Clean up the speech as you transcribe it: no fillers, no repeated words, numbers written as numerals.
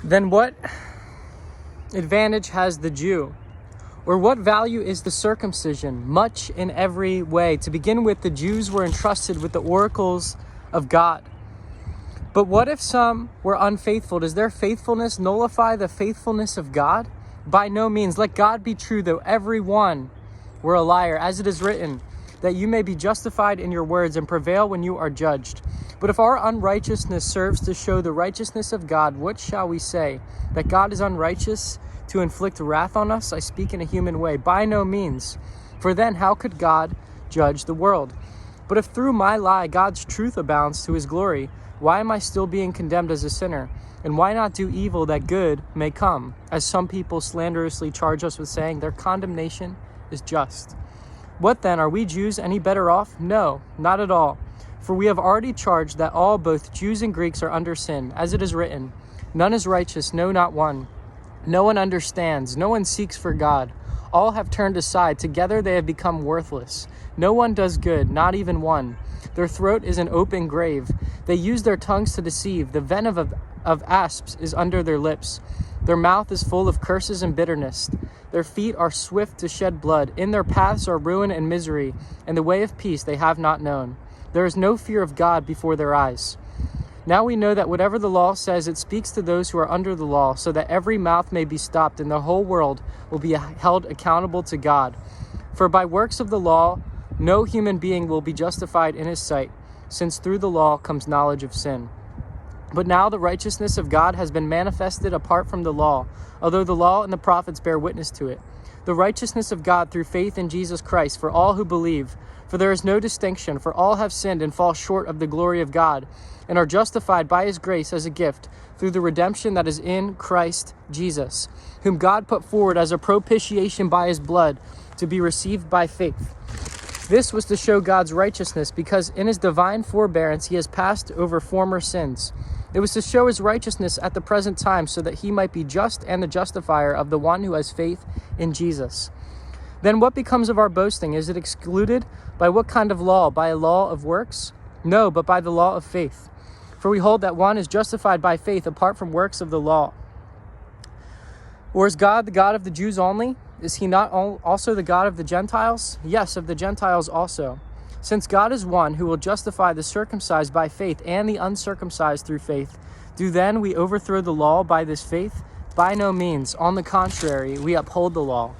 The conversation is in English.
Then what advantage has the Jew? Or what value is the circumcision? Much in every way. To begin with, the Jews were entrusted with the oracles of God. But what if some were unfaithful? Does their faithfulness nullify the faithfulness of God? By no means. Let God be true, though every one were a liar. As it is written, that you may be justified in your words and prevail when you are judged. But if our unrighteousness serves to show the righteousness of God, what shall we say? That God is unrighteous to inflict wrath on us? I speak in a human way. By no means. For then how could God judge the world? But if through my lie God's truth abounds to his glory, why am I still being condemned as a sinner? And why not do evil that good may come? As some people slanderously charge us with saying, their condemnation is just. What then, are we Jews any better off? No, not at all. For we have already charged that all, both Jews and Greeks, are under sin. As it is written, none is righteous, no, not one. No one understands, no one seeks for God. All have turned aside, together they have become worthless. No one does good, not even one. Their throat is an open grave. They use their tongues to deceive. The venom of asps is under their lips. Their mouth is full of curses and bitterness. Their feet are swift to shed blood. In their paths are ruin and misery, and the way of peace they have not known. There is no fear of God before their eyes. Now we know that whatever the law says, it speaks to those who are under the law, so that every mouth may be stopped, and the whole world will be held accountable to God. For by works of the law, no human being will be justified in his sight, since through the law comes knowledge of sin. But now the righteousness of God has been manifested apart from the law, although the law and the prophets bear witness to it. The righteousness of God through faith in Jesus Christ for all who believe. For there is no distinction, for all have sinned and fall short of the glory of God, and are justified by his grace as a gift through the redemption that is in Christ Jesus, whom God put forward as a propitiation by his blood to be received by faith. This was to show God's righteousness, because in his divine forbearance he has passed over former sins. It was to show his righteousness at the present time, so that he might be just and the justifier of the one who has faith in Jesus. Then what becomes of our boasting? Is it excluded? By what kind of law? By a law of works? No, but by the law of faith. For we hold that one is justified by faith apart from works of the law. Or is God the God of the Jews only? Is he not also the God of the Gentiles? Yes, of the Gentiles also. Since God is one who will justify the circumcised by faith and the uncircumcised through faith, do then we overthrow the law by this faith? By no means. On the contrary, we uphold the law.